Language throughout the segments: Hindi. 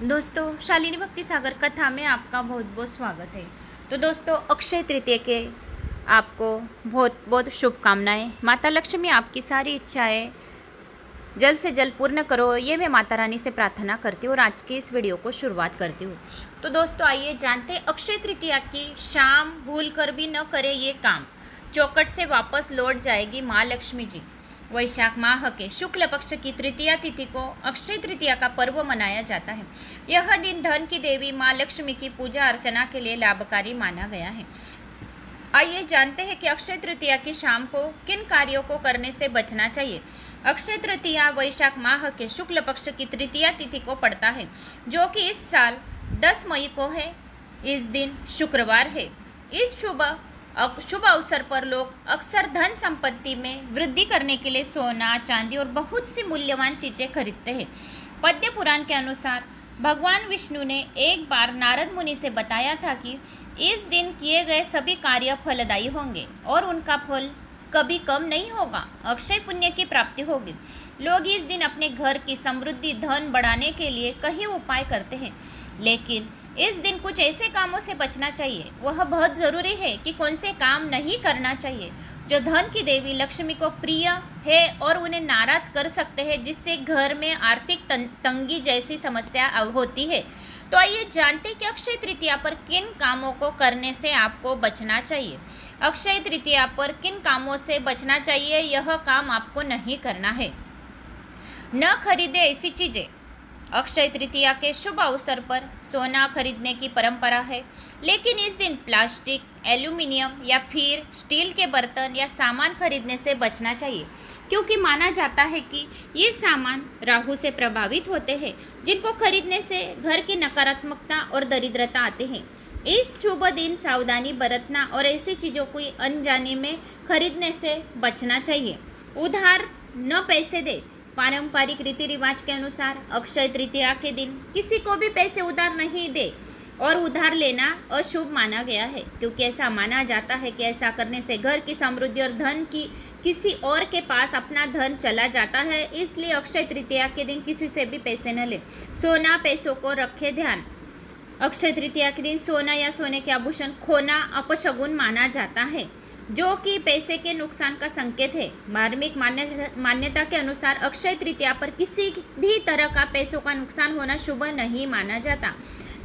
दोस्तों, शालिनी भक्ति सागर कथा में आपका बहुत बहुत स्वागत है। तो दोस्तों, अक्षय तृतीया के आपको बहुत बहुत शुभकामनाएं। माता लक्ष्मी आपकी सारी इच्छाएं जल्द से जल्द पूर्ण करो, ये मैं माता रानी से प्रार्थना करती हूँ और आज की इस वीडियो को शुरुआत करती हूँ। तो दोस्तों, आइए जानते हैं अक्षय तृतीया की शाम भूल कर भी न करे ये काम, चौखट से वापस लौट जाएगी माँ लक्ष्मी जी। वैशाख माह के शुक्ल पक्ष की तृतीया तिथि को अक्षय तृतीया का पर्व मनाया जाता है। यह दिन धन की देवी माँ लक्ष्मी की पूजा अर्चना के लिए लाभकारी माना गया है। आइए जानते हैं कि अक्षय तृतीया की शाम को किन कार्यों को करने से बचना चाहिए। अक्षय तृतीया वैशाख माह के शुक्ल पक्ष की तृतीया तिथि को पड़ता है, जो कि इस साल 10 मई को है। इस दिन शुक्रवार है। इस शुभ अवसर पर लोग अक्सर धन संपत्ति में वृद्धि करने के लिए सोना, चांदी और बहुत सी मूल्यवान चीजें खरीदते हैं। पद्म पुराण के अनुसार भगवान विष्णु ने एक बार नारद मुनि से बताया था कि इस दिन किए गए सभी कार्य फलदायी होंगे और उनका फल कभी कम नहीं होगा, अक्षय पुण्य की प्राप्ति होगी। लोग इस दिन अपने घर की समृद्धि धन बढ़ाने के लिए कई उपाय करते हैं, लेकिन इस दिन कुछ ऐसे कामों से बचना चाहिए। वह बहुत ज़रूरी है कि कौन से काम नहीं करना चाहिए जो धन की देवी लक्ष्मी को प्रिय है और उन्हें नाराज कर सकते हैं, जिससे घर में आर्थिक तंगी जैसी समस्या होती है। तो आइए जानते हैं कि अक्षय तृतीया पर किन कामों को करने से आपको बचना चाहिए। अक्षय तृतीया पर किन कामों से बचना चाहिए, यह काम आपको नहीं करना है। न खरीदे ऐसी चीज़ें। अक्षय तृतीया के शुभ अवसर पर सोना खरीदने की परंपरा है, लेकिन इस दिन प्लास्टिक, एल्यूमिनियम या फिर स्टील के बर्तन या सामान खरीदने से बचना चाहिए, क्योंकि माना जाता है कि ये सामान राहु से प्रभावित होते हैं, जिनको खरीदने से घर की नकारात्मकता और दरिद्रता आते हैं। इस शुभ दिन सावधानी बरतना और ऐसी चीज़ों को अनजाने में खरीदने से बचना चाहिए। उधार न पैसे दे। पारंपरिक रीति रिवाज के अनुसार अक्षय तृतीया के दिन किसी को भी पैसे उधार नहीं दे और उधार लेना अशुभ माना गया है, क्योंकि ऐसा माना जाता है कि ऐसा करने से घर की समृद्धि और धन की किसी और के पास अपना धन चला जाता है। इसलिए अक्षय तृतीया के दिन किसी से भी पैसे न ले। सोना पैसों को रखे ध्यान। अक्षय तृतीया के दिन सोना या सोने के आभूषण खोना अपशगुन माना जाता है, जो कि पैसे के नुकसान का संकेत है। धार्मिक मान्यता के अनुसार अक्षय तृतीया पर किसी भी तरह का पैसों का नुकसान होना शुभ नहीं माना जाता।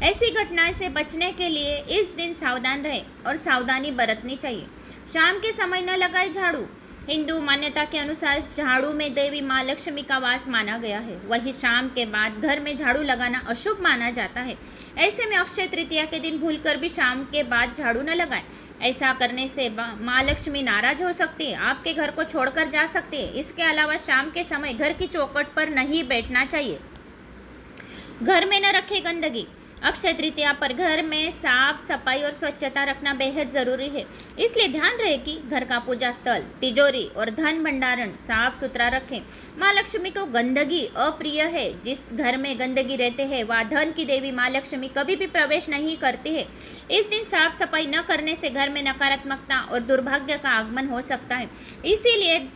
ऐसी घटनाएं से बचने के लिए इस दिन सावधान रहे और सावधानी बरतनी चाहिए। शाम के समय न लगाए झाड़ू। हिंदू मान्यता के अनुसार झाड़ू में देवी माँ लक्ष्मी का वास माना गया है। वही शाम के बाद घर में झाड़ू लगाना अशुभ माना जाता है। ऐसे में अक्षय तृतीया के दिन भूलकर भी शाम के बाद झाड़ू न लगाएं। ऐसा करने से माँ लक्ष्मी नाराज हो सकती है, आपके घर को छोड़कर जा सकती है। इसके अलावा शाम के समय घर की चौखट पर नहीं बैठना चाहिए। घर में न रखें गंदगी। अक्षय तृतीया पर घर में साफ सफाई और स्वच्छता रखना बेहद ज़रूरी है, इसलिए ध्यान रहे कि घर का पूजा स्थल, तिजोरी और धन भंडारण साफ सुथरा रखें। माँ लक्ष्मी को गंदगी अप्रिय है। जिस घर में गंदगी रहते हैं वहाँ धन की देवी माँ लक्ष्मी कभी भी प्रवेश नहीं करती है। इस दिन साफ सफाई न करने से घर में नकारात्मकता और दुर्भाग्य का आगमन हो सकता है। इसीलिए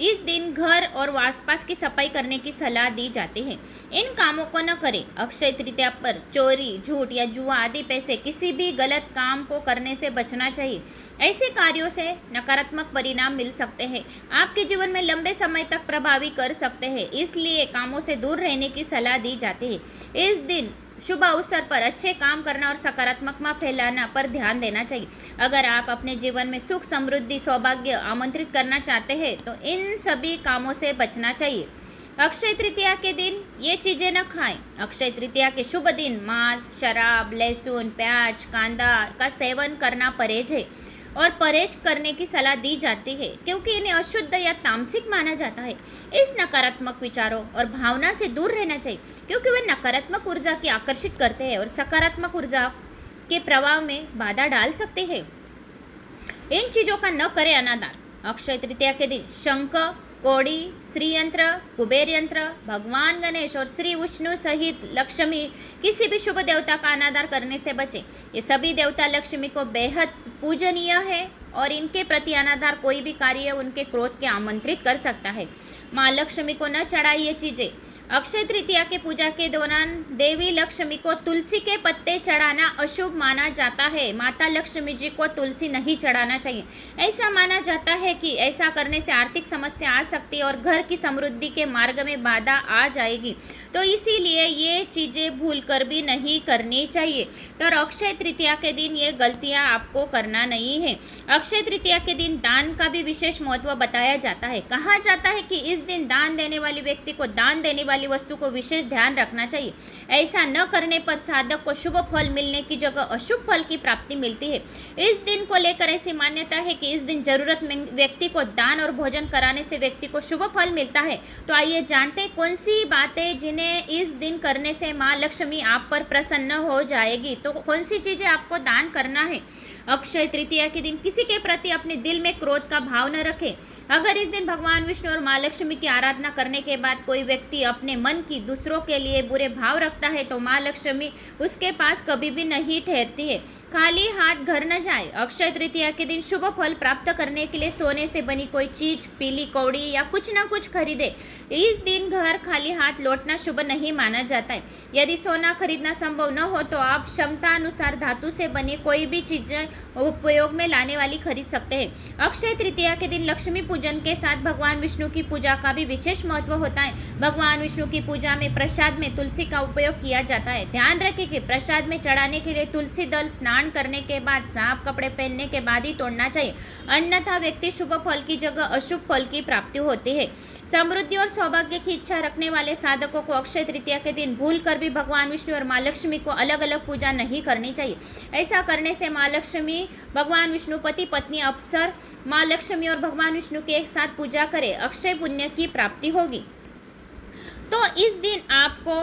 इस दिन घर और आसपास की सफाई करने की सलाह दी जाती है। इन कामों को न करें। अक्षय तृतीया पर चोरी, झूठ या जुआ आदि पैसे किसी भी गलत काम को करने से बचना चाहिए। ऐसे कार्यों से नकारात्मक परिणाम मिल सकते हैं, आपके जीवन में लंबे समय तक प्रभावी कर सकते हैं। इसलिए कामों से दूर रहने की सलाह दी जाती है। इस दिन शुभ अवसर पर अच्छे काम करना और सकारात्मकता फैलाना पर ध्यान देना चाहिए। अगर आप अपने जीवन में सुख, समृद्धि, सौभाग्य आमंत्रित करना चाहते हैं तो इन सभी कामों से बचना चाहिए। अक्षय तृतीया के दिन ये चीज़ें न खाएं। अक्षय तृतीया के शुभ दिन मांस, शराब, लहसुन, प्याज, कांदा का सेवन करना परहेज है और परहेज करने की सलाह दी जाती है, क्योंकि इन्हें अशुद्ध या तामसिक माना जाता है। इस नकारात्मक विचारों और भावना से दूर रहना चाहिए, क्योंकि वे नकारात्मक ऊर्जा की आकर्षित करते हैं और सकारात्मक ऊर्जा के प्रवाह में बाधा डाल सकते हैं। इन चीज़ों का न करें अनादर। अक्षय तृतीया के दिन शंख, कौड़ी, श्री यंत्र, कुबेर यंत्र, भगवान गणेश और श्री विष्णु सहित लक्ष्मी किसी भी शुभ देवता का अनादर करने से बचें। ये सभी देवता लक्ष्मी को बेहद पूजनीय है और इनके प्रति अनादर कोई भी कार्य उनके क्रोध के आमंत्रित कर सकता है। माँ लक्ष्मी को न चढ़ाइए चीज़ें। अक्षय तृतीया के पूजा के दौरान देवी लक्ष्मी को तुलसी के पत्ते चढ़ाना अशुभ माना जाता है। माता लक्ष्मी जी को तुलसी नहीं चढ़ाना चाहिए। ऐसा माना जाता है कि ऐसा करने से आर्थिक समस्या आ सकती है और घर की समृद्धि के मार्ग में बाधा आ जाएगी, तो इसीलिए ये चीज़ें भूलकर भी नहीं करनी चाहिए। तो अक्षय तृतीया के दिन ये गलतियाँ आपको करना नहीं है। अक्षय तृतीया के दिन दान का भी विशेष महत्व बताया जाता है। कहा जाता है कि इस दिन दान देने वाले व्यक्ति को दान देने वाली वस्तु को विशेष ध्यान रखना चाहिए। ऐसा न करने पर साधक को शुभ फल मिलने की जगह अशुभ फल की प्राप्ति मिलती है। इस दिन को लेकर ऐसी मान्यता है कि इस दिन जरूरतमंद व्यक्ति को दान और भोजन कराने से व्यक्ति को शुभ फल मिलता है। तो आइए जानते हैं कौन सी बातें जिन्हें इस दिन करने से माँ लक्ष्मी आप पर प्रसन्न हो जाएगी। तो कौन सी चीज़ें आपको दान करना है। अक्षय तृतीया के दिन किसी के प्रति अपने दिल में क्रोध का भाव न रखें। अगर इस दिन भगवान विष्णु और माँ लक्ष्मी की आराधना करने के बाद कोई व्यक्ति अपने मन की दूसरों के लिए बुरे भाव रखता है तो माँ लक्ष्मी उसके पास कभी भी नहीं ठहरती है। खाली हाथ घर न जाए। अक्षय तृतीया के दिन शुभ फल प्राप्त करने के लिए सोने से बनी कोई चीज, पीली कौड़ी या कुछ न कुछ खरीदे। इस दिन घर खाली हाथ लौटना शुभ नहीं माना जाता है। यदि सोना खरीदना संभव न हो तो आप क्षमता अनुसार धातु से बनी कोई भी चीजें उपयोग में लाने वाली खरीद सकते हैं। अक्षय तृतीया के दिन लक्ष्मी पूजन के साथ भगवान विष्णु की पूजा का भी विशेष महत्व होता है। भगवान विष्णु की पूजा में प्रसाद में तुलसी का उपयोग किया जाता है। ध्यान रखें कि प्रसाद में चढ़ाने के लिए तुलसी दल स्नान करने के बाद, साफ कपड़े पहनने के बाद ही तोड़ना चाहिए, अन्यथा व्यक्ति शुभ फल की जगह अशुभ फल की प्राप्ति होती है। समृद्धि और सौभाग्य की इच्छा रखने वाले साधकों को अक्षय तृतीया के दिन भूल कर भी भगवान विष्णु और माँ लक्ष्मी को अलग अलग पूजा नहीं करनी चाहिए। ऐसा करने से माँ लक्ष्मी, भगवान विष्णु, पति पत्नी अवसर माँ लक्ष्मी और भगवान विष्णु की एक साथ पूजा करें, अक्षय पुण्य की प्राप्ति होगी। तो इस दिन आपको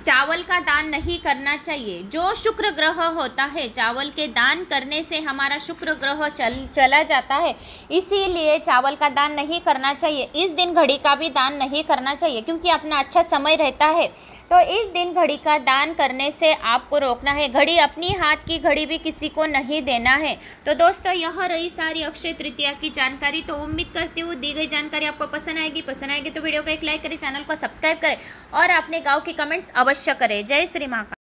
चावल का दान नहीं करना चाहिए। जो शुक्र ग्रह होता है, चावल के दान करने से हमारा शुक्र ग्रह चला जाता है, इसीलिए चावल का दान नहीं करना चाहिए। इस दिन घड़ी का भी दान नहीं करना चाहिए क्योंकि अपना अच्छा समय रहता है। तो इस दिन घड़ी का दान करने से आपको रोकना है। घड़ी, अपनी हाथ की घड़ी भी किसी को नहीं देना है। तो दोस्तों, यह रही सारी अक्षय तृतीया की जानकारी। तो उम्मीद करती हूँ दी गई जानकारी आपको पसंद आएगी तो वीडियो को एक लाइक करें, चैनल को सब्सक्राइब करें और अपने गाँव की कमेंट्स अवश्य करें। जय श्री महाकाल।